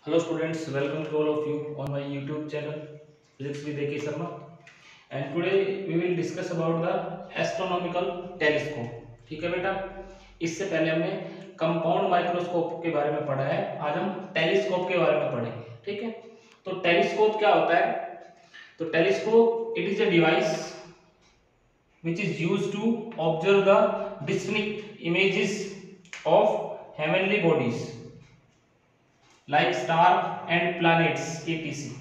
Hello students, welcome to all of you on my YouTube channel Physics with AK Sharma. And today we will discuss about the astronomical telescope. ठीक है बेटा, इससे पहले हमने compound microscope के बारे में पढ़ा है, आज हम टेलीस्कोप के बारे में पढ़ेंगे. ठीक है, तो टेलीस्कोप क्या होता है? तो telescope it is a device which is used to observe the distinct images of heavenly bodies like star and planets etc.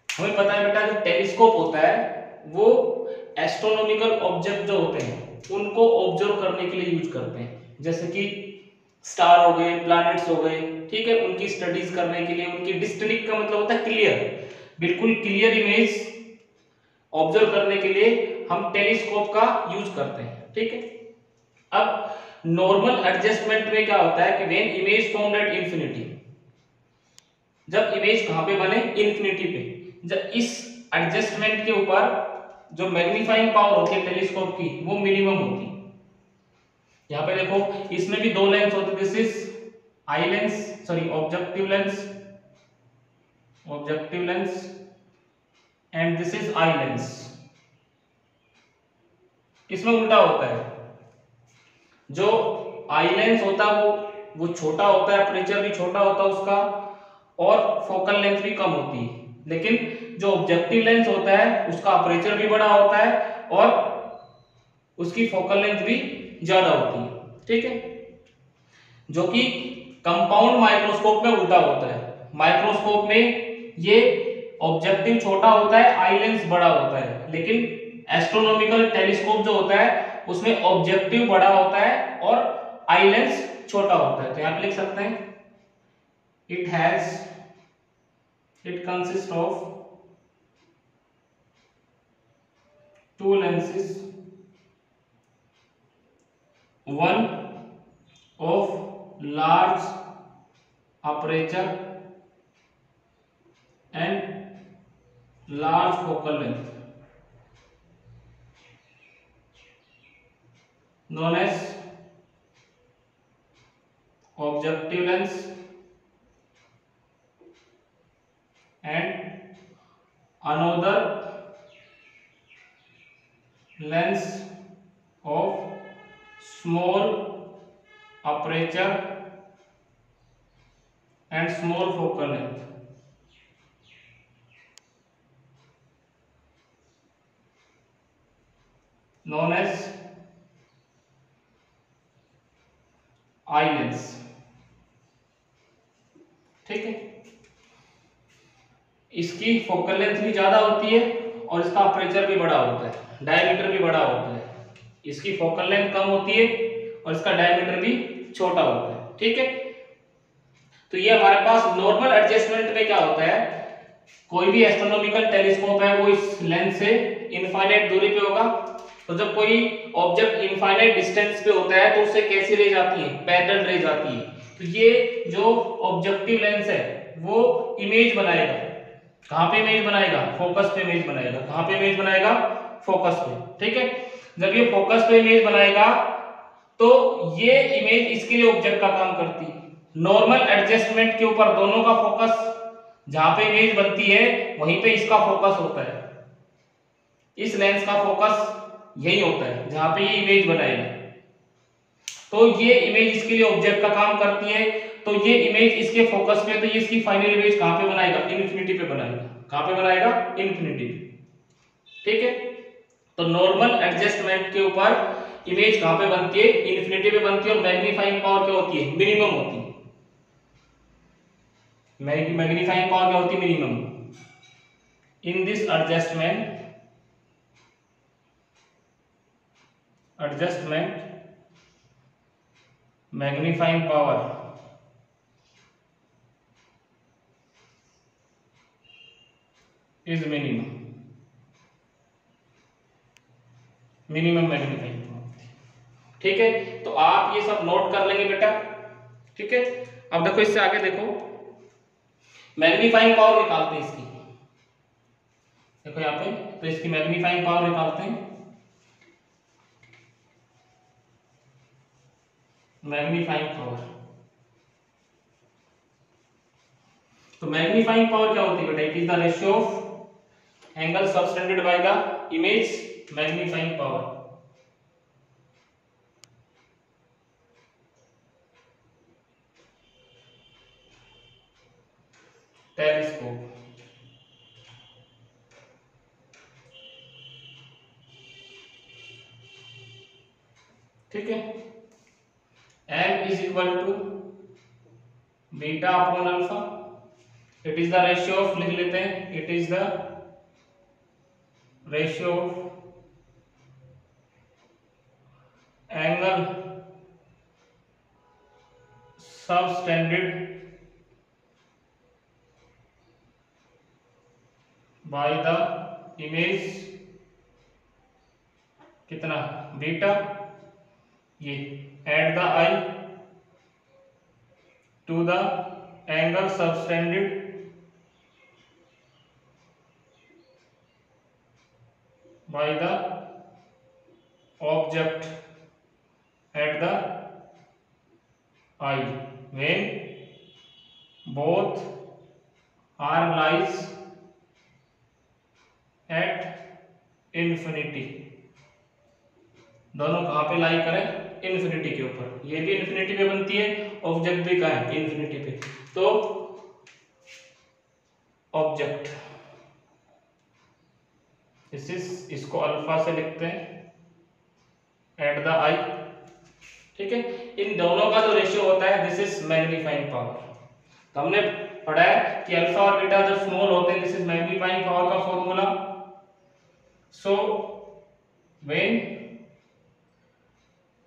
हमें पता है बेटा, जो टेलीस्कोप होता है वो एस्ट्रोनॉमिकल ऑब्जेक्ट जो होते हैं उनको ऑब्जर्व करने के लिए यूज करते हैं, जैसे कि स्टार हो गए, प्लैनेट्स हो गए. ठीक है, उनकी स्टडीज करने के लिए, उनकी डिस्टिंक्ट का मतलब होता है क्लियर, बिल्कुल क्लियर इमेज ऑब्जर्व करने के लिए हम टेलीस्कोप का यूज करते हैं. ठीक है, अब नॉर्मल एडजस्टमेंट में क्या होता है कि when image found at infinity, जब इमेज कहां पे बने? इंफिनिटी पे. जब इस एडजस्टमेंट के ऊपर जो मैग्नीफाइंग पावर होती है टेलीस्कोप की वो मिनिमम होती है. यहां पे देखो, इसमें भी दो लेंस होते हैं. This is eye lens, sorry objective lens and this is eye lens. इसमें उल्टा होता है, जो आई लेंस होता है वो छोटा होता है, अपर्चर भी छोटा होता है उसका, और फोकल लेंथ भी कम होती है. लेकिन जो ऑब्जेक्टिव लेंस होता है उसका अपर्चर भी बड़ा होता है और उसकी फोकल लेंथ भी ज्यादा होती है. ठीक है, जो कि कंपाउंड माइक्रोस्कोप में उल्टा होता है. माइक्रोस्कोप में ये ऑब्जेक्टिव छोटा होता है, आई लेंस बड़ा होता है, लेकिन एस्ट्रोनॉमिकल टेलीस्कोप जो होता है उसमें ऑब्जेक्टिव बड़ा होता है और आई लेंस छोटा होता है. तो यहां पे लिख सकते हैं it consists of two lenses, one of large aperture and large focal length known as objective lens and another lens of small aperture and small focal length known as I lens. ठीक है, इसकी focal length भी ज्यादा होती है और इसका aperture भी बड़ा होता है, डायमीटर भी बड़ा होता है. इसकी फोकल लेंथ कम होती है और इसका डायमीटर भी छोटा होता है. ठीक है, तो ये हमारे पास नॉर्मल एडजस्टमेंट में क्या होता है, कोई भी एस्ट्रोनॉमिकल टेलीस्कोप है वो इस लेंस से इनफाइनाइट दूरी पे होगा. तो जब कोई ऑब्जेक्ट इनफाइनाइट डिस्टेंस पे होता है तो उससे कैसी रे जाती है? पैरेलल रे जाती है. तो ये जो ऑब्जेक्टिव लेंस है वो इमेज बनाएगा. कहां पे इमेज बनाएगा? फोकस पे इमेज बनाएगा. कहां पे इमेज बनाएगा? फोकस पे. ठीक है, जब ये फोकस पे इमेज बनाएगा तो ये इमेज इसके लिए ऑब्जेक्ट का काम करती है. नॉर्मल एडजस्टमेंट के ऊपर दोनों का फोकस, जहां पे इमेज बनती है वहीं पे इसका फोकस होता है. इस लेंस का फोकस यही होता है जहां पे ये इमेज बनाएगा. तो ये इमेज इसके लिए ऑब्जेक्ट का काम करती है. तो ये इमेज इसके फोकस पे, तो ये इसकी फाइनल इमेज कहां पे बनाएगा? इन्फिनिटी पे बनाएगा. कहां पे बनाएगा? इन्फिनिटी पे. ठीक है, तो नॉर्मल एडजस्टमेंट के ऊपर इमेज कहां पे बनती है? इन्फिनिटी पे बनती है. और मैग्नीफाइंग पावर क्या होती है? मिनिमम होती है. मैग्नीफाइंग पावर क्या होती है? Minimum. In this adjustment magnifying power is minimum magnifying power. ठीक है, तो आप ये सब नोट कर लेंगे बेटा. ठीक है, अब देखो इससे आगे देखो, मैग्नीफाइंग पावर निकालते हैं इसकी. देखो यहाँ पे, तो इसकी मैग्नीफाइंग पावर निकालते हैं. मैग्नीफाइंग पावर तो मैग्नीफाइंग पावर क्या होती है बेटा? It is the ratio of angle subtended by the image magnifying power. Telescope, ठीक है। m is equal to beta upon alpha. It is the ratio of, लिख लेते हैं, it is the ratio of angle subtended by the image, कितना? Beta, ये at the eye to the angle subtended by the object at the eye when both are lies at infinity। दोनों कहां पे लाई करें? Infinity के ऊपर। ये भी इन्फिनिटी पे बनती है, ऑब्जेक्ट भी कहां है? इन्फिनिटी पे। तो ऑब्जेक्ट, इसको अल्फा से लिखते हैं एट द आई, ठीक है। इन दोनों का जो रेशियो होता है दिस इज मैग्नीफाइंग पावर। तो हमने पढ़ा है कि अल्फा और बीटा जब स्मॉल होते हैं दिस इज मैग्नीफाइंग पावर का formula. So when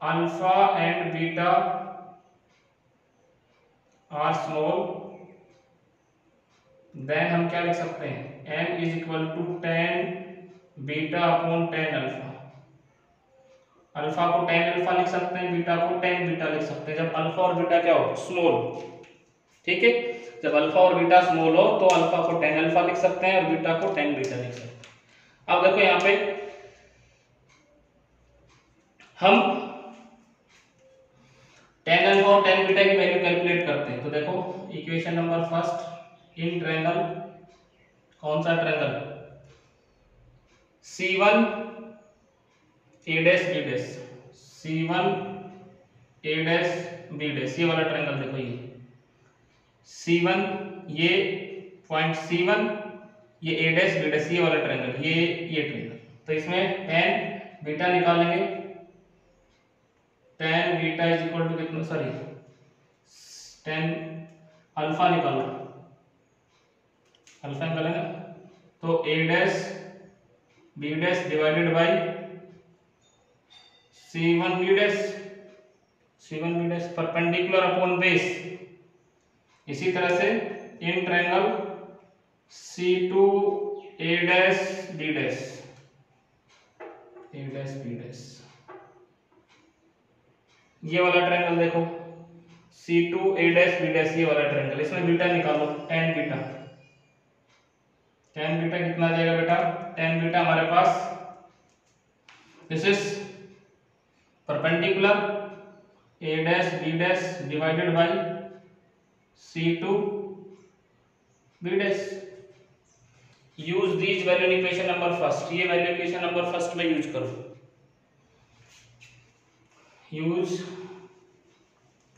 alpha and beta are small then हम क्या लिख सकते हैं? m is equal to 10 beta upon 10 alpha. Alpha को 10 अल्फा लिख सकते हैं, बीटा को 10 बीटा लिख सकते हैं, जब अल्फा और बीटा क्या हो? स्मॉल, ठीक है। जब अल्फा और बीटा स्मॉल हो तो अल्फा को 10 अल्फा लिख सकते हैं और बीटा को 10 बीटा लिख सकते हैं। अब देखो यहाँ पे हम 10 अल्फा और 10 बीटा की वैल्यू कैलकुलेट करते हैं। तो देखो equation number first, in triangle, कौन सा triangle? C1 A dash B dash, C1 A dash B dash, ये वाला ट्रायंगल देखो, ये C1, ये पॉइंट C1, ये A डैश B डैश, ये वाला ट्रायंगल, ये ट्रायंगल। तो इसमें tan बीटा निकालेंगे, tan beta is equal to कितना? सॉरी, tan अल्फा निकालो, अल्फा निकालेंगे तो A dash B dash divided by C1 B dash, C1 B dash perpendicular upon base. इसी तरह से इन triangle C2 A dash B dash, A dash B dash, ये वाला ट्रायंगल देखो C2 A dash B dash, ये वाला triangle, इसमें बीटा निकालो, tan बीटा। tan बीटा कितना आ जाएगा बेटा? tan बीटा हमारे पास, this is perpendicular A dash B dash divided by C2 B dash. Use these value in equation number first, ये वैल्यू इक्वेशन नंबर फर्स्ट में यूज करो। Use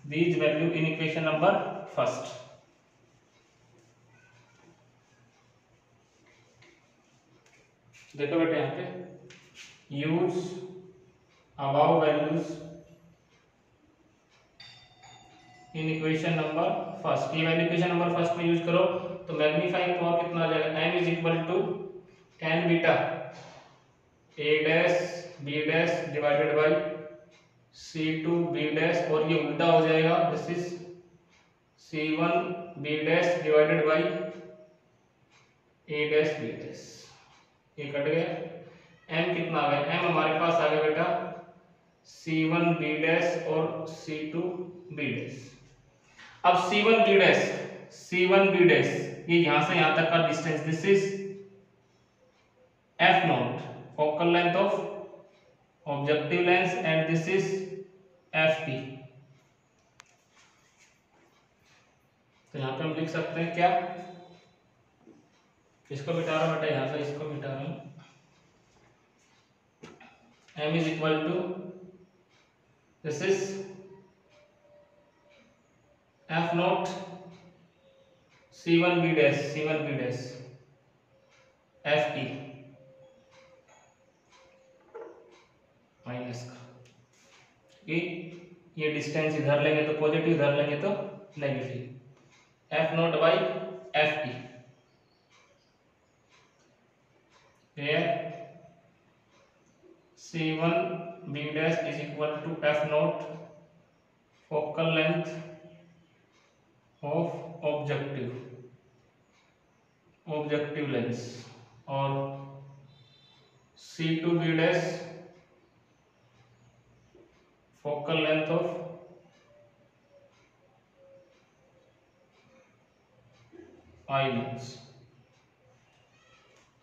these value in equation number first. देखो बेटा यहाँ पे use above values in equation number first, ये value equation number first में use करो तो मैग्नीफाइंग पावर कितना आ जाएगा? m is equal to tan beta A dash B dash divided by C2 B dash, और ये उल्टा हो जाएगा, this is C1 B dash divided bye A dash B dash, ये कट गया। m कितना आ गया? m हमारे पास आ गया बेटा C1 B डैश और C2 B डैश। अब C1 B dash, C1 B dash, ये यहां से यहां तक का distance, this is f naught, focal length of objective lens, and this is fp। तो यहाँ पे हम लिख सकते हैं क्या, इसको मिटा रहा हूँ बेटा, यहाँ से इसको मिटा रहा हूँ। m is equal to, this is f naught c1 b dash f t minus का, ये डिस्टेंस इधर लेंगे तो पॉजिटिव, इधर लेंगे तो negative, f naught by F T, c1 b dash is equal to f naught focal length of objective lens, और c2 b dash focal length of eye lens.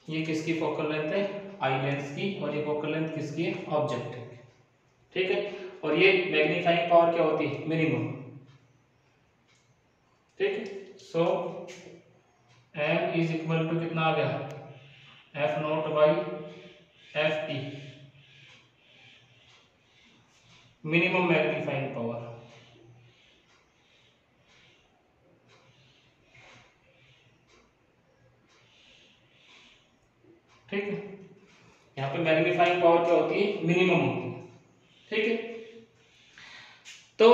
ये किसकी फोकल लेंथ है, आई लेंस की, और ये focal length किसकी है, objective की। ठीक है, और ये मैग्नीफाइंग पावर क्या होती है, मिनिमम। ठीक है, सो m इज इक्वल टू कितना आ गया, f naught by F T, minimum magnifying power. ठीक है, यहाँ पे मैग्नीफाइंग पावर क्या होती है, मिनिमम होती है। ठीक है, तो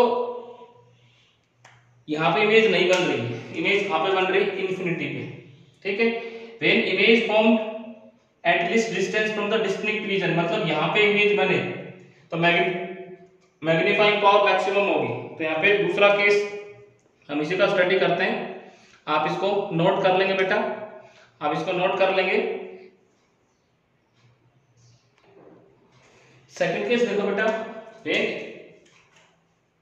यहाँ पे इमेज नहीं बन रही है, इमेज कहाँ पे बन रही है, इन्फिनिटी पे। ठीक है, when image formed at least distance from the distinct region, मतलब यहाँ पे इमेज बने तो मैग्नीफाइंग पावर मैक्सिमम होगी। तो यहाँ पे दूसरा केस हम इसी का स्टडी करते हैं, आप इसको नोट कर लेंगे बेटा, आप इसको नोट कर लेंगे। सेकंड केस देखो बेटा, when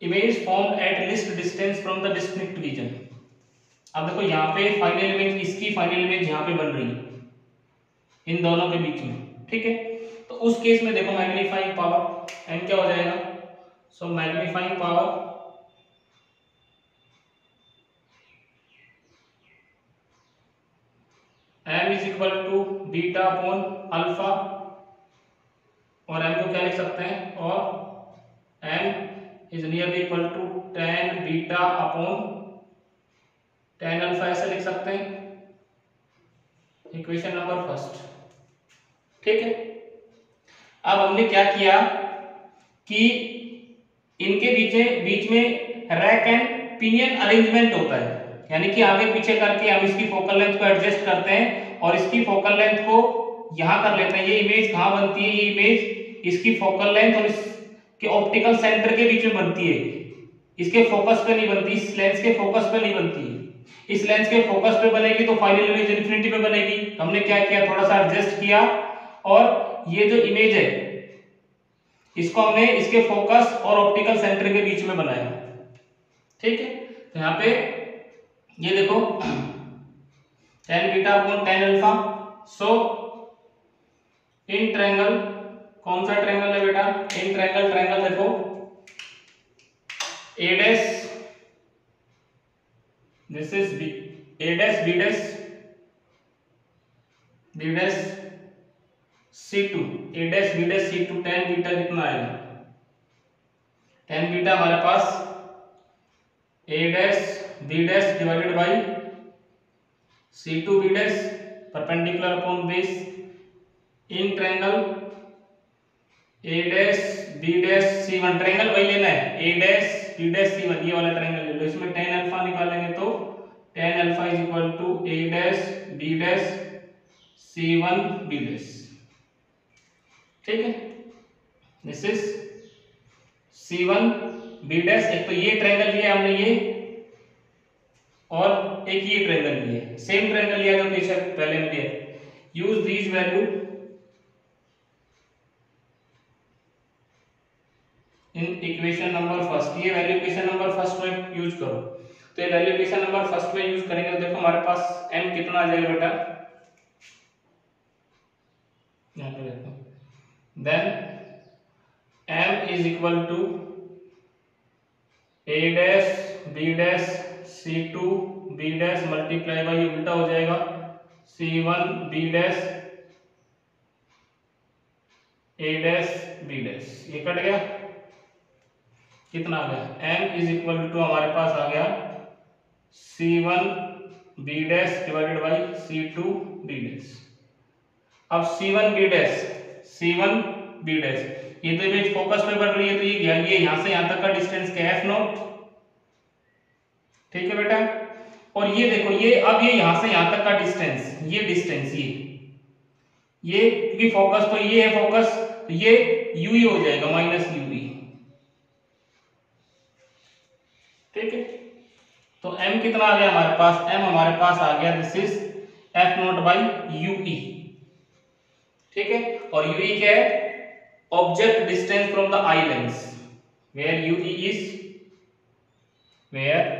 image formed at least distance from the distinct region. अब देखो यहाँ पे फाइनल इमेज, इसकी फाइनल इमेज यहाँ पे बन रही है इन दोनों के बीच में। ठीक है, तो उस केस में देखो मैग्नीफाइंग पावर m क्या हो जाएगा, so magnifying power m is equal to beta upon alpha, और m को क्या लिख सकते हैं, और m is nearly equal to tan beta upon tan alpha, ऐसे लिख सकते हैं, इक्वेशन नंबर फर्स्ट। ठीक है, अब हमने क्या किया कि इनके बीच में रैक एंड पिनियन अरेंजमेंट होता है, यानी कि आगे पीछे करके हम इसकी फोकल लेंथ को एडजस्ट करते हैं और इसकी फोकल लेंथ को यहां कर लेते हैं। ये इमेज कहां बनती है, ये इमेज इसकी फोकल लेंथ और इसके ऑप्टिकल सेंटर के बीच में बनती है, इसके फोकस पे नहीं बनती, इस लेंस के फोकस पे नहीं बनती है। इस लेंस के फोकस पे बनेगी तो फाइनल इमेज इन्फिनिटी पे बनेगी। हमने क्या किया, थोड़ा सा एडजस्ट किया और ये जो इमेज है इसको हमने इसके फोकस और ऑप्टिकल सेंटर के बीच में बनाया। ठीक है, तो यहाँ पे ये देखो tan beta upon tan alpha, so in triangle, कौन सा ट्रायंगल है बेटा, इन ट्रायंगल देखो a dash, this is b, a dash b dash b डैश c2, a डैश b डैश c2, tan बीटा कितना आएगा, tan बीटा हमारे पास a dash b dash divided by c2 b dash perpendicular upon base in triangle a dash b dash c1, triangle वही लेना है, a dash b dash c1, ये वाला triangle ले लो। इसमें tan अल्फा निकालेंगे तो tan alpha is equal to a dash b dash c1 b dash. ठीक है, this is c1 b dash, एक तो ये ट्रायंगल लिया हमने ये, और एक ये ट्रायंगल लिया, सेम ट्रायंगल लिया जो पीछे पहले में लिया। Use these value in equation number first, ये वैल्यू इक्वेशन नंबर फर्स्ट में यूज करो। तो ये वैल्यू इक्वेशन नंबर फर्स्ट में यूज करेंगे तो देखो हमारे पास m कितना आ जाएगा बेटा, यहाँ पे देखो, then m is equal to a dash b डैश c2 B dash multiply by, ये उल्टा हो जाएगा, C1 B dash A dash B dash, ये कट गया, कितना आ गया, m इज इक्वल टू हमारे पास आ गया C1 B dash divided by C2 B dash. अब C1 B dash, C1 B dash, ये तो इमेज फोकस में बढ़ रही है, तो ये यहां से यहां तक का डिस्टेंस क्या है, f0, ठीक है बेटा। और ये देखो, ये अब ये यहां से यहां तक का डिस्टेंस, ये डिस्टेंस ये क्योंकि फोकस तो ये है फोकस, तो ये यूई हो जाएगा, माइनस यूई, ठीक है। तो m कितना आ गया हमारे पास, m हमारे पास आ गया, this is f0 by Yui, ठीक है। और यूई क्या है, object distance from the eye lens, where U E is, where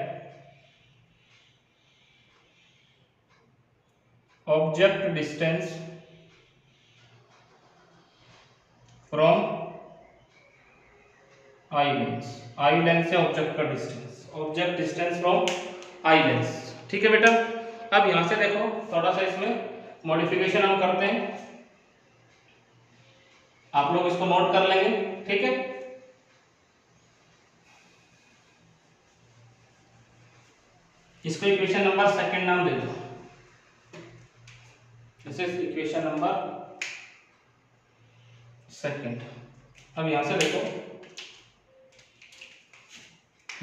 object distance from eye lens, eye lens से ऑब्जेक्ट का distance, object distance from eye lens, ठीक है बेटा। अब यहां से देखो थोड़ा सा इसमें मॉडिफिकेशन हम करते हैं, आप लोग इसको नोट कर लेंगे, ठीक है। इसको इक्वेशन नंबर सेकंड नाम दे दो, this is equation number second. अब यहां से देखो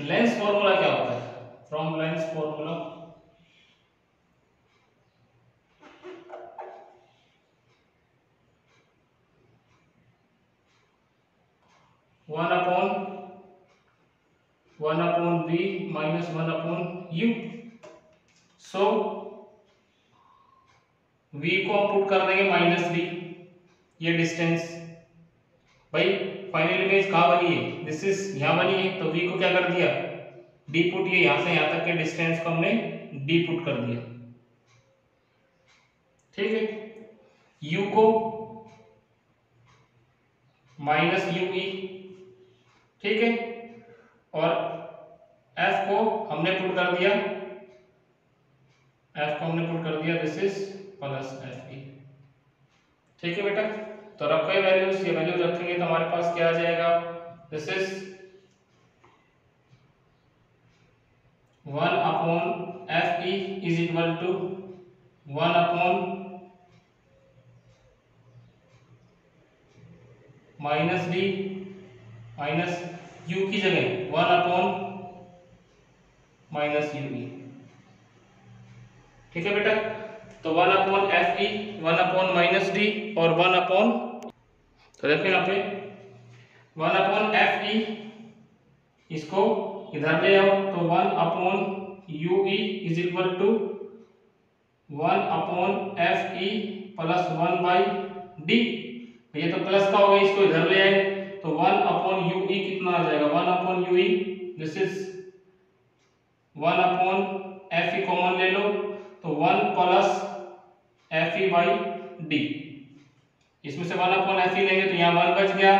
लेंस फॉर्मूला क्या होता है, from lens formula one upon v minus 1 upon u। So v को हम पुट कर देंगे माइनस d, ये डिस्टेंस, भाई फाइनल इमेज कहाँ बनी है, दिस इज यहाँ बनी है, तो v को क्या कर दिया, d पुट, ये यहां से यहां तक के डिस्टेंस को हमने d पुट कर दिया, ठीक है। u को माइनस ui, ठीक है, और f को हमने पुट कर दिया, दिस इज प्लस fe, ठीक है बेटा। तो रखो ये वैल्यूज, ये वैल्यूज रखेंगे तो हमारे पास क्या आ जाएगा, this is 1 upon fe is equal to 1 upon minus D, minus u की जगह 1 अपॉन माइनस ui, ठीक है बेटा। तो 1 upon fe, 1 upon minus D और 1 अपॉन, तो देखो यहाँ पे 1 अपॉन fe, इसको इधर ले आओ, तो 1 upon ui is equal to 1 upon fe plus 1 by D, ये तो प्लस का हो गया, इसको इधर ले आए, तो 1 अपॉन ui कितना आ जाएगा, 1 upon ui, this is 1 upon fe common ले लो, तो 1 प्लस fe बाई डी, इसमें से 1 अपॉन fe लेंगे तो यहाँ 1 बच गया,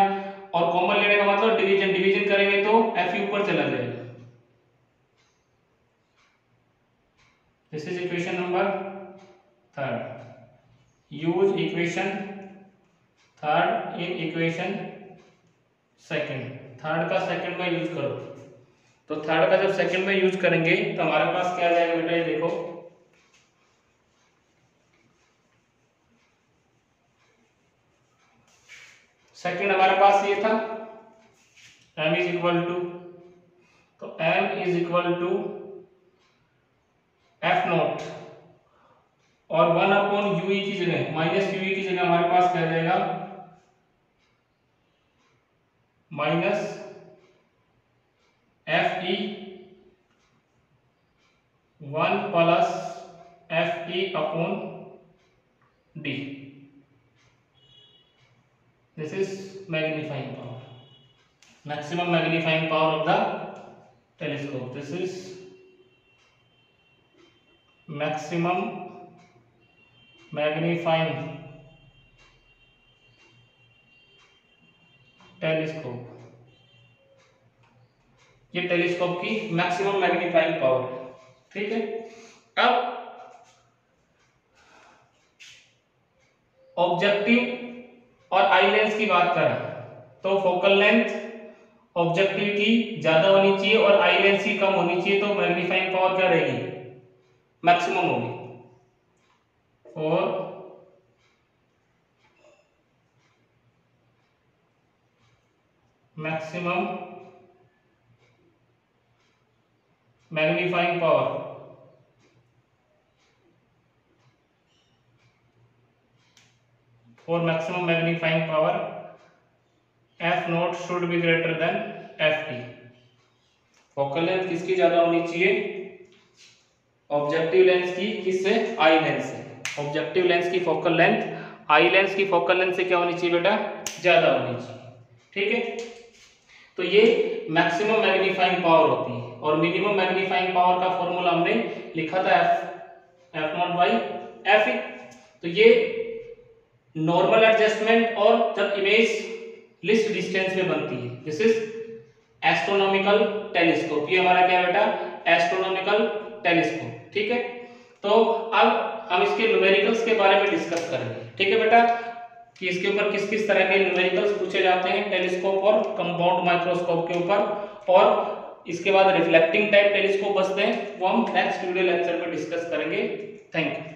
और कॉमन लेने का मतलब डिवीजन करेंगे तो fe ऊपर चला जाएगा। This is equation number third. Use equation third in equation second, third का सेकंड में यूज करो, तो थर्ड का जब सेकंड में यूज करेंगे तो हमारे पास क्या आ जाएगा बेटा, ये देखो सेकंड हमारे पास ये था m इज इक्वल टू, तो m is equal to f naught, और 1 अपॉन ui की जगह, माइनस ui की जगह हमारे पास क्या जाएगा, minus fe 1 plus fe upon d, this is magnifying power, maximum magnifying power of the telescope, this is maximum magnifying telescope, ये telescope की मैक्सिमम मैग्नीफाइंग पावर, ठीक है। अब ऑब्जेक्टिव और आई लेंस की बात करें तो फोकल लेंथ ऑब्जेक्टिव की ज्यादा होनी चाहिए और आई लेंस की कम होनी चाहिए, तो मैग्नीफाइंग पावर क्या रहेगी, मैक्सिमम होगी। और maximum magnifying power for maximum magnifying power f naught should be greater than ft। Focal length किसकी ज्यादा होनी चाहिए, ऑब्जेक्टिव लेंस की, किससे, आई लेंस से। ऑब्जेक्टिव लेंस की फोकल लेंथ आई लेंस की फोकल लेंथ से क्या होनी चाहिए बेटा, ज्यादा होनी चाहिए। ठीक है, तो ये मैक्सिमम मैग्नीफाइंग पावर होती है। और मिनिमम मैग्नीफाइंग पावर का फॉर्मूला हमने लिखा था एफ नॉट बाई एफ। तो ये नॉर्मल एडजस्टमेंट और जब इमेज लिस्ट डिस्टेंस में बनती है, दिस इज एस्ट्रोनॉमिकल टेलीस्कोप। ये हमारा क्या बेटा, एस्ट्रोनॉमिकल टेलीस्कोप। ठीक है, तो अब हम इसके न्यूमेरिकल्स के बारे में डिस्कस करेंगे। ठीक है बेटा, कि इसके ऊपर किस किस तरह के न्यूमेरिकल्स पूछे जाते हैं टेलीस्कोप और कंपाउंड माइक्रोस्कोप के ऊपर, और इसके बाद रिफ्लेक्टिंग टाइप टेलीस्कोप बचते हैं, वो हम नेक्स्ट वीडियो लेक्चर में डिस्कस करेंगे। Thank you.